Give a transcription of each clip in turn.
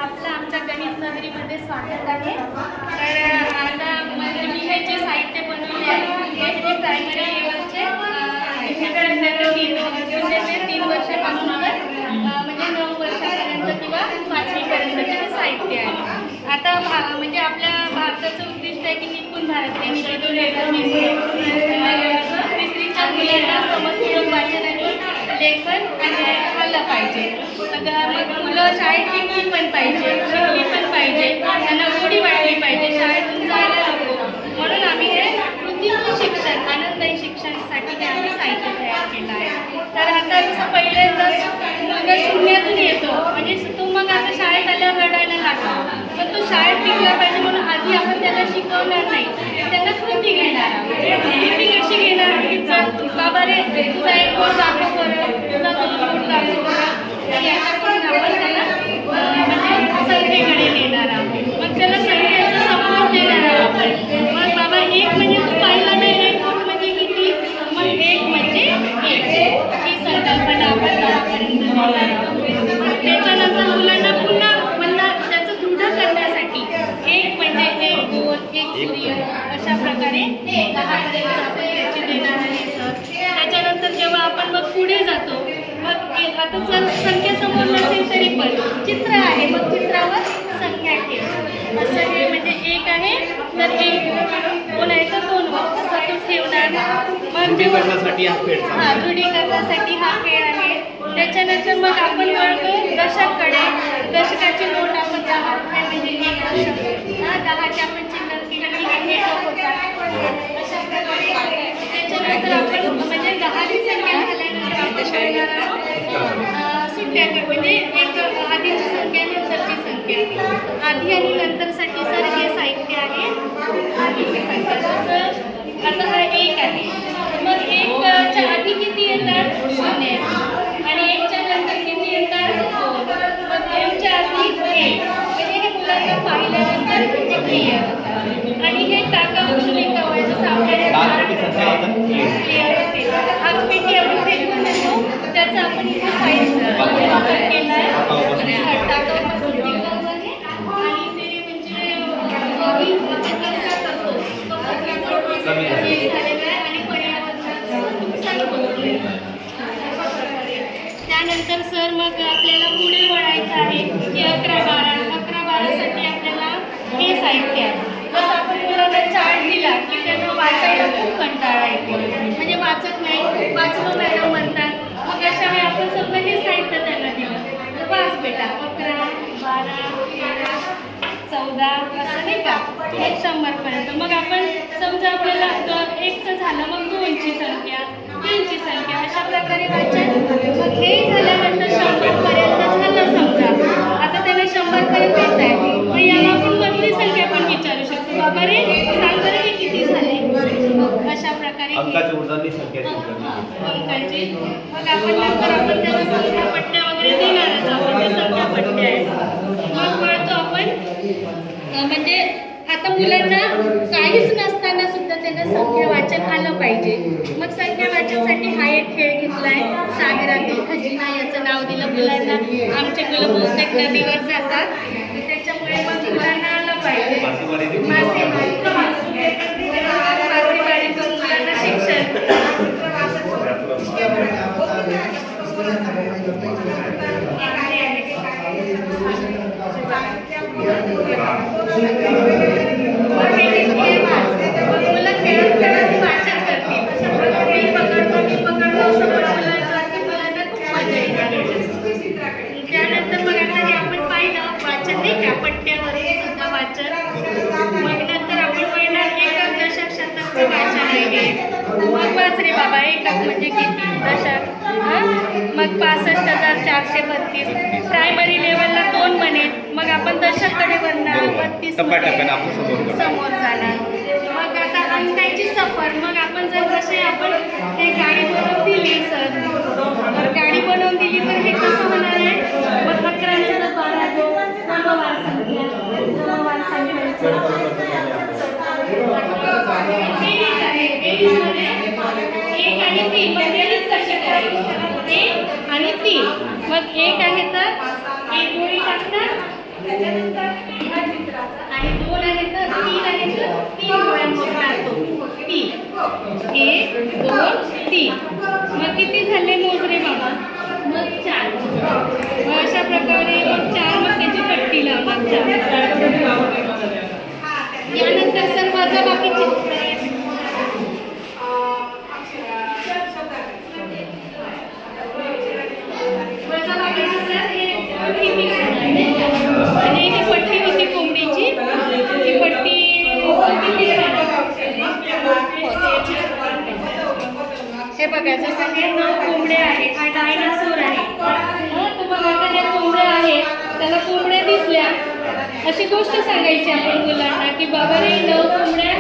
आपलं आमच्या गणित नगरीमध्ये स्वागत आहे. तर आता मी हे जे साहित्य बनवले आहे हे प्रायमरी लेवलचे ते 3 वर्षापासून म्हणजे 9 वर्षापर्यंत किंवा 5वी पर्यंतचे हे साहित्य आहे. आता म्हणजे आपल्या भारताचं उद्दिष्ट आहे की निपुण भारत हे 2020 मुलांना समजपूर्वक वाचन आणि लेखन आलं पाहिजे. मग मुलं शाळेत शिकली पण पाहिजे त्यांना गोडी वाटली पाहिजे, शाळेतून जायला नको. म्हणून आम्ही हे कृतीतून शिक्षण आनंददायी शिक्षणासाठी हे आम्ही साहित्य तयार केलं आहे. तर आता जसं पहिल्यांदाच मुलगा शून्यातून येतो म्हणजे तो मग आता शाळेत आल्यावर रडायला लागतो. पण तो शाळेत शिकला पाहिजे म्हणून आधी आपण त्याला शिकवणार नाही, त्यांना कृती घेणार आहोत. कृती कशी घेणार की बाबा रे तुझा एक बोट दाखव बरं, तुझा 2 बोट दाखव बरं, आणि अशा करून आपण त्याला म्हणजे संख्येकडे नेणार आहोत. मग त्याला संख्येचा समोर देणार आहोत आपण. मग बाबा 1 म्हणजे तू पाहिला नाही, 1 बोट म्हणजे किती, मग 1 म्हणजे 1 ही संकल्पना आपण 10पर्यंत देणार आहोत. त्याच्यानंतर मुलांना पुन्हा त्याचं दृढ करण्यासाठी 1 म्हणजे 1 गोल 1 सूर्य अशा प्रकारे 10पर्यंत आपण त्याची देणार आहे सर. त्याच्यानंतर जेव्हा आपण मग पुढे जातो मग आता जर संख्या समोर नसेल तरी पण चित्र आहे, मग चित्रावर संख्या ठेव. असं हे म्हणजे 1 आहे तर 1 2 आहे तर 2 असं तो ठेवणार. मग दृढीकरणासाठी हा खेळ आहे. त्याच्यानंतर मग आपण वळतो दशकाकडे. दशकाची नोट आपण 10 रुपये म्हणजे 1 दशक 10च्या आपण चिन्ह केलं हे होतात अशा प्रकारे. त्याच्यानंतर आपण म्हणजे 10ची संख्या झाल्यानंतर आपण करणार आहोत सुट्ट्याकडे म्हणजे एक आधीची संख्या नंतरची संख्या. आधी आणि नंतरसाठी सर हे साहित्य आहे. आधीची संख्या जसं आता हा 1 आहे मग 1च्या आधी किती येतात 0 आणि 1च्या नंतर किती येतात 2 मग 2च्या आधी 1 म्हणजे हे मुलांना पाहिल्यानंतर क्लिअर होतं. आणि हे टाका उचलून कवायचं सावकाश क्लिअर होते. हातपेटी आपण फेकून देतो त्याचा आपण इथे साईजचा वापर केला आहे. टाकापासून टिकाऊ आहे आणि ते म्हणजे आपण कचरा करतो तो कचरा हे झालेला आहे आणि पर्यावरणाचं नुकसान होतं. त्यानंतर सर मग आपल्याला पुढे वळायचं आहे की 11-12साठी आपल्याला हे साहित्य आहे. जसं आपण मुलांना चार्ट दिला की त्यांना वाचायला खूप कंटाळा येतो म्हणजे वाचत नाही, वाचलो मॅडम म्हणतात. मग अशा वेळी आपण समजा हे साहित्य त्यांना दिलं तर वाच बेटा 11, 12, 13, 14 असं नाही का 100 पर्यंत. मग आपण समजा आपल्याला 1चं झालं मग 2ची संख्या 3ची संख्या अशा प्रकारे वाचन. मग हे झाल्यानंतर 100 पर्यंत झालं समजा आता त्याला 100 पर्यंत येत आहे मग याला आपण मधली संख्या पण विचारू शकतो बाबा रे सांग बरं हे किती झाले. अशा प्रकारे अंकाची उर्जांनी संख्या अंकाची मग आपण नंतर आपण त्याला संख्या पट्ट्या वगैरे देणारच आहोत. ते संख्या पट्ट्या आहेत. मग वळतो आपण म्हणजे आता मुलांना काहीच नसताना सुद्धा त्यांना संख्या वाचन आलं पाहिजे. मग संख्या वाचनसाठी हा एक खेळ घेतला आहे सागरातील खजिना याचं नाव दिलं मुलांना. आमचे मुलं बहुतेक नदीवर जातात तर त्याच्यामुळे मग मुलांना आलं पाहिजे. मासेमारी करून मुलांना शिक्षण मुलं खेळत खेळत वाचन करतील. अशा प्रकारे मी पकडतो असं मुलांना खूप मजा येते. त्यानंतर मग आता हे आपण पाहिलं वाचन नाही का पट्ट्यावरही सुद्धा वाचन. मग नंतर आपण पाहिलं एकक दशक शतकचं वाचन आहे. मग वाच रे बाबा एकक म्हणजे किती दशक मग 65,432. प्रायमरी लेवलला 2 बनेल मग आपण दशककडे बनणार 32 समोर जाणार. मग आता अंकाची सफर मग आपण जर जसे आपण हे गाडी बनवून दिली सर तर गाडी बनवून दिली तर हे कसं होणार आहे मग 11 नंतर 12 जो क्रमवार संख्या एक आणि 3 बेरीज कशी करायची 1 आणि 3 मग 1 आहे तर 1 गोळी टाकणार आणि 2 आहेत तर 3 आहेत तर 3 गोळ्यांमध्ये टाकतो. 3 1 2 3. मग किती झाले मोजरे बाबा? मग 4. मग अशा प्रकारे मग 4 मग त्याची पट्टी लावणार 4. यानंतर सर वजाबाकीची आणि ही पट्टी होती कोंबडीची. ही पट्टी हे बघा जसं हे 9 कोंबड्या आहेत. हा डायनासोर आहे. तर मग आता ज्या कोंबड्या आहेत त्याला कोंबड्या दिसल्या अशी गोष्ट सांगायची आपण मुलांना की बाबा रे 9 कोंबड्या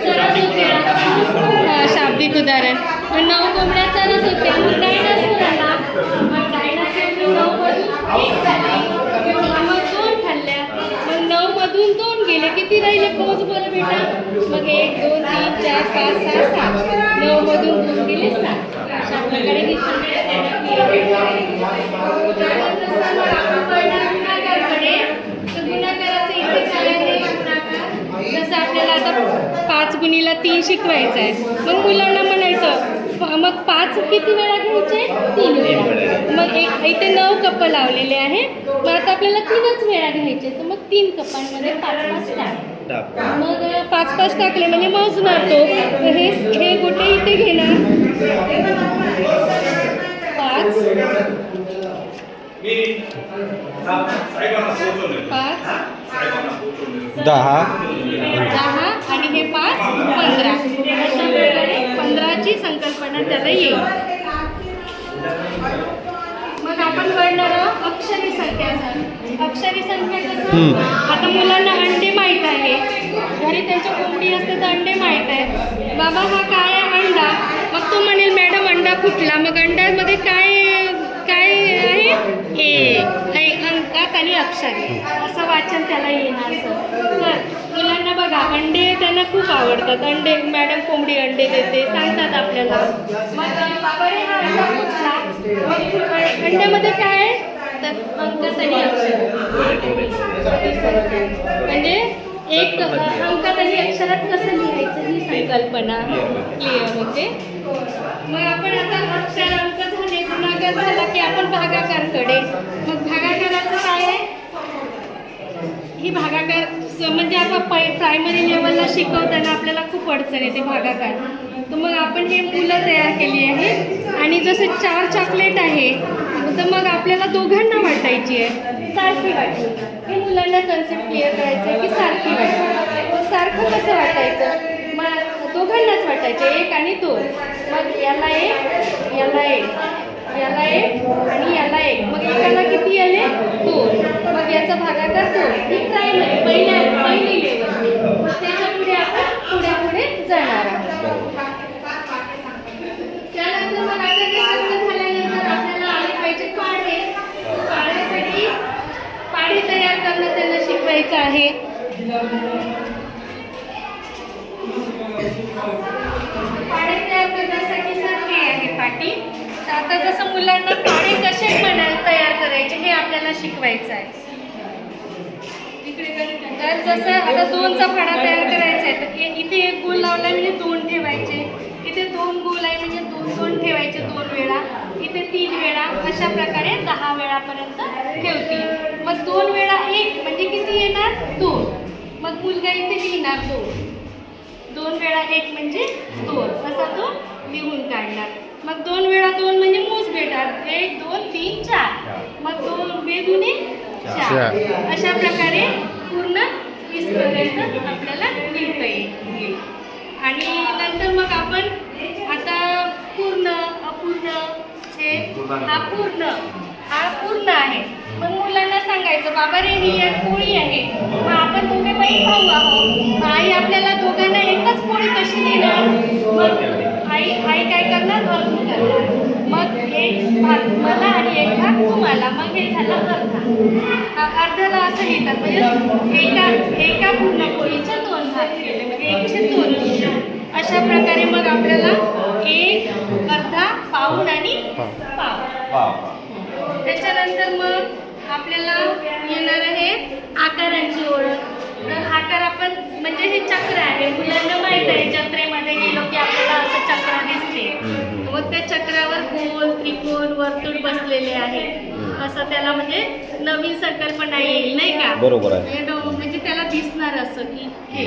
चरत होत्या. शाब्दिक उदाहरण. 9 कोंबड्या चरत होत्या. मग डायनासोर आला. मग डायनासोर 9 मधून 1 झाली. मग 2 खाल्ल्या. मग 9 मधून 2 गेले. किती राहिले? पोच बरं बेटा. मग 1 2 3 4 5 6 7. 9 मधून 2 गेले 7. अशा प्रकारे ही गुणाकाराचे इथे काय आहे? गुणाकार. जसं आपल्याला आता 5 गुणीला 3 शिकवायचं आहे. मग मुलांना म्हणायचं मग 5 किती वेळा घ्यायचे? 3 वेळा. मग इथे 9 कप लावलेले आहे. मग आता आपल्याला 3च वेळा घ्यायचे. तर मग 3 कपांमध्ये 5 टाक. मग 5 टाकले म्हणजे मोजणार तो. हे गोटे इथे घेणार 5 10 आणि हे 5 15. अशा प्रकारे 15ची संकल्पना त्याला येईल. मग आपण वळणार अक्षरी संख्या. अक्षरी संख्या कसं? आता मुलांना अंडे माहीत आहे. घरी त्यांच्या कोंबडी असते तर अंडे माहीत आहे. बाबा हा काय आहे? अंडा. मग तो म्हणेल मॅडम अंडा फुटला. मग अंड्यामध्ये काय आहे? अंकात आणि अक्षरे असं वाचन त्याला येणार. सर मुलांना बघा अंडे त्यांना खूप आवडतात. अंडे मॅडम कोंबडी अंडे देते सांगतात आपल्याला. मग बाबा रे हा अंडा फुटला. अंड्यामध्ये काय आहे? तर अंकात आणि अक्षर. म्हणजे एक अंकात आणि अक्षरात कसं लिहायचं ही संकल्पना क्लिअर होते. मग आपण आता अक्षर अंक झाले. गुणाकार झाला की आपण भागाकारकडे. मग भागाकाराचं काय आहे? ही भागाकार म्हणजे आपण प्रायमरी लेवलला शिकवताना आपल्याला खूप अडचण येते भागाकार. तर मग आपण हे मुलं तयार केली आहे. आणि जसे 4 चॉकलेट आहे तर मग आपल्याला दोघांना वाटायची आहे. सारखी वाटली. हे मुलांना कन्सेप्ट क्लिअर करायचं आहे की सारखी वाटली. मग सारखं कसं वाटायचं? मग दोघांनाच वाटायचे 1 आणि 2. मग याला 1 याला 1 याला 1 आणि याला 1. मग एकाला किती आले? 2. मग याचा भागाकार 2. ही प्रायमरी पहिली लेवल. त्याच्या पुढे आपण पुढे जाणार आहोत. त्यानंतर मग आता हे सगळं झाल्यानंतर आपल्याला आले पाहिजे पाढे. पाढ्यासाठी पाढे तयार करणं त्यांना शिकवायचं आहे. पाढे तयार करण्यासाठी सर हे आहे पाटी. आता जसं मुलांना पाढे कसे तयार करायचे हे आपल्याला शिकवायचं आहे. तर जसं आता 2चा पाढा तयार करायचा आहे तर इथे 1 गुण लावला म्हणजे 2 ठेवायचे. इथे 2 गुण आहे म्हणजे 2 ठेवायचे 2 वेळा. इथे 3 वेळा. अशा प्रकारे 10 वेळापर्यंत ठेवतील. मग 2 वेळा 1 म्हणजे किती येणार? 2. मग मुलगा इथे लिहिणार 2. 2 वेळा 1 म्हणजे 2. असा तो लिहून काढणार. मग 2 वेळा 2 म्हणजे मोज बेटा 1 2 3 4. मग 2 बेदुने 4. अशा प्रकारे पूर्ण 20 पर्यंत आपल्याला लिहिता येईल. आणि नंतर मग आपण आता पूर्ण अपूर्ण हे हा पूर्ण आहे. मग मुलांना सांगायचं बाबा रे ही एक पोळी आहे. मग आपण दोघे बहीण भाऊ आहोत. आई आपल्याला दोघांना एकच पोळी कशी देणार? मग आई काय करणार? अर्ध करणार. मग एक भाग मला आणि एक भाग तुम्हाला. मग हे झालं अर्धा. अर्ध्याला असं लिहितात म्हणजे एका पूर्ण पोळीचे 2 भाग केले म्हणजे 1/2. अशा प्रकारे मग आपल्याला 1 अर्धा पाऊण आणि पाव. त्याच्यानंतर मग आपल्याला येणार आहे आकारांची ओळख. तर आकार आपण म्हणजे हे चक्र आहे, मुलांना माहीत आहे जत्रेमध्ये गेलो की आपल्याला असं चक्र दिसते. मग त्या चक्रावर गोल, त्रिकोण, वर्तुळ बसलेले आहे असं त्याला म्हणजे नवीन संकल्पना येईल नाही का. बरोबर आहे. म्हणजे त्याला दिसणार असं की हे.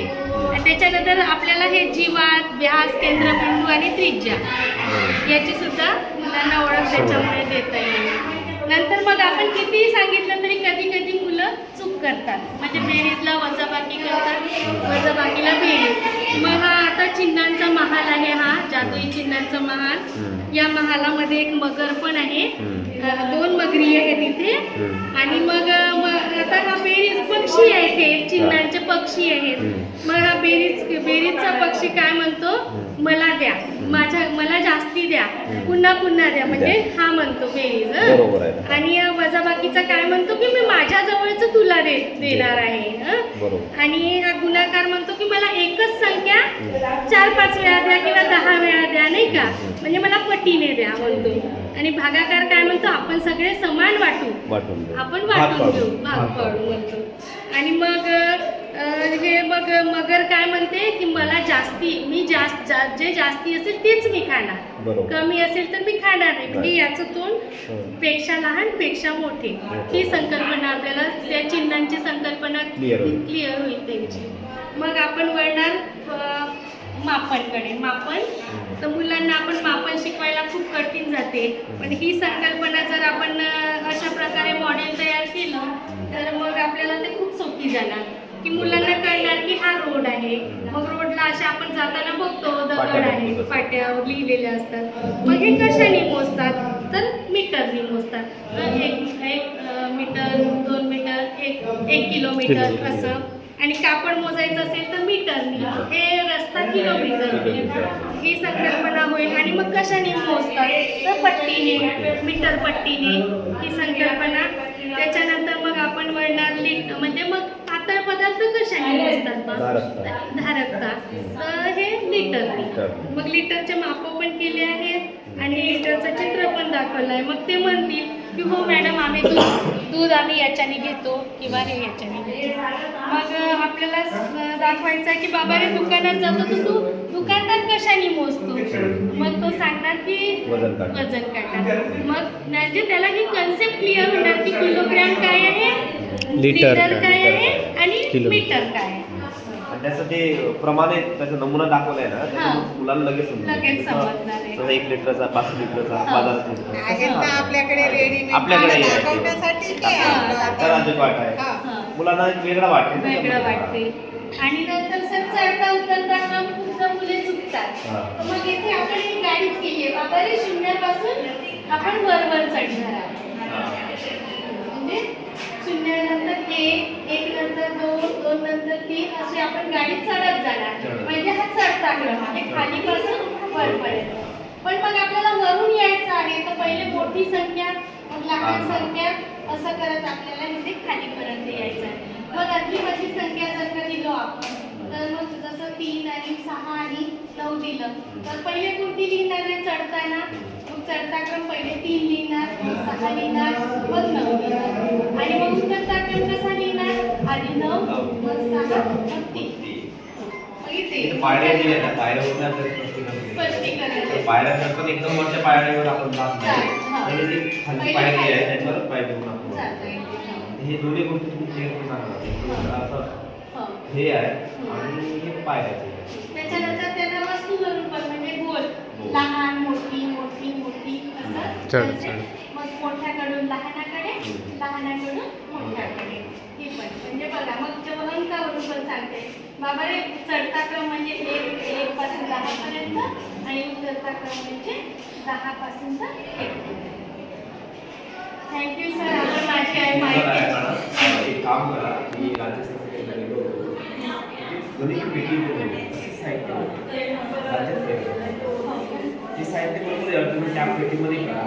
आणि त्याच्यानंतर आपल्याला हे जीवात, व्यास, केंद्रबिंदू आणि त्रिज्या याची सुद्धा मुलांना ओळख त्याच्यामुळे देता येईल. नंतर मग आपण कितीही सांगितलं तरी कधी कधी मुलं चूक करतात. म्हणजे बेरीजला वजाबाकी करतात, वजाबाकीला बेरीज. मग हा आता चिन्हांचा महाल आहे, हा जादुई चिन्हांचा महाल. या महालामध्ये एक मगर पण आहे, 2 मगरी आहेत इथे. आणि मग आता हा बेरीज पक्षी आहे, ते चिन्हांचे पक्षी आहेत. मग हा बेरीजचा पक्षी काय म्हणतो, मला द्या, मला जास्ती द्या, पुन्हा पुन्हा द्या, म्हणजे हा म्हणतो बेरीज. आणि वजाबाकीचा काय म्हणतो की मी माझ्या जवळच तुला देणार आहे. आणि हा गुणाकार म्हणतो की मला एकच संख्या 4-5 वेळा द्या किंवा 10 वेळा द्या नाही का, म्हणजे मला पटीने द्या म्हणतो. आणि भागाकार काय म्हणतो, आपण सगळे समान आपण वाटून घेऊ, भाग पाडू म्हणतो. आणि मग हे मगर काय म्हणते की मला मी जे जास्ती असेल तेच मी खाणार, कमी असेल तर मी खाणार नाही. म्हणजे याचं तोंड पेक्षा लहान पेक्षा मोठे, ही संकल्पना आपल्याला त्या चिन्हांची संकल्पना क्लिअर होईल त्यांची. मग आपण वळणार मापनकडे. मापन तर मुलांना आपण मापन शिकवायला खूप कठीण जाते, पण ही संकल्पना जर आपण अशा प्रकारे मॉडेल तयार केलं तर मग आपल्याला ते खूप सोपी जाणार. की मुलांना कळणार की हा रोड आहे, मग रोडला अशा आपण जाताना बघतो दगड आहे, पाट्यावर लिहिलेले असतात. मग हे कशाने मोजतात, तर मीटरने मोजतात. तर 1 मीटर, 2 मीटर, 1 किलोमीटर असं. आणि कापड मोजायचं असेल तर मीटरने, हे रस्ता किलोमीटरने, ही संकल्पना होईल. आणि मग कशाने मोजतात, तर पट्टीने, मीटर पट्टीने, ही संकल्पना. त्याच्यानंतर मग आपण वळणार म्हणजे मग पातळ पदार्थ कशाने मोजतात, धारकता, तर हे लिटरने. मग लिटरचे माप पण केले आहेत आणि लिटरचं चित्र पण दाखवलं आहे. मग ते म्हणतील की हो मॅडम आम्ही दूध आम्ही याच्याने घेतो किंवा हे याच्याने घेतो. मग आपल्याला दाखवायचं आहे की बाबा रे दुकानात जातो तर तू दुकानदार कशाने मोजतो, मग तो सांगणार की वजन काटा. मग म्हणजे त्याला ही कन्सेप्ट क्लिअर होणार की किलोग्रॅम काय आहे, लिटर काय आहे आणि मीटर काय आहे. त्याचं ते प्रमाणे त्याचा नमुना दाखवलाय ना, मुलांना लगेच समजणार आहे. 1 लिटरचा, 5 लिटरचा, 50 आपल्याकडे रेडीमेड दाखवण्यासाठी मुलांना वेगळा वाटते. आणि नंतर सर चढता उतरताना खूप मुले चुकतात. मग इथे आपण एक गाडीच केली आहे, बाबा रे 0 पासून आपण वर चढणार आहोत. म्हणजे 0 नंतर 1 नंतर 2 नंतर 3 अशी आपण गाडी चढत जाणार. म्हणजे हा चढता क्रम आहे, खालीपासून वरपर्यंत. पण मग आपल्याला वरून यायचं आहे तर पहिले मोठी संख्या, मग लहान संख्या, असं करत आपल्याला इथे खालीपर्यंत यायचं आहे. मग अदलीबदली संख्या जर का दिलो आपण, तर मग जसं 3 आणि 6 आणि 9 दिलं तर पहिले कोणती लिहिणार आहे चढताना, मग चढता क्रम पहिले 3 लिहिणार, 6 लिहिणार, मग 9 लिहिणार. आणि मग उतरता क्रम कसा लिहिणार, आधी 9, मग 6, मग 3. पायऱ्या एकदम वरच्या पायऱ्यावर आपण जात नाही, हे दोन्ही गोष्टी तुम्ही हे आहे आणि हे पायऱ्याचे. त्याच्यानंतर त्यांना वस्तू स्वरूपात म्हणजे गोल, लहान, मोठी, मोठी, मोठी असं. मग मोठ्याकडून लहानाकडे, लहानाकडून मोठ्याकडे, हे पण म्हणजे बघा. मग जेव्हा अंकावरून पण सांगते बाबा रे चढता क्रम म्हणजे 1 पासून 10 पर्यंत आणि उतरता क्रम म्हणजे 10 पासून 1. थँक्यू सर, आपण माझी आहे माहिती. एक काम करा की राजस्थान साहित्य त्या पेटीमध्ये करा.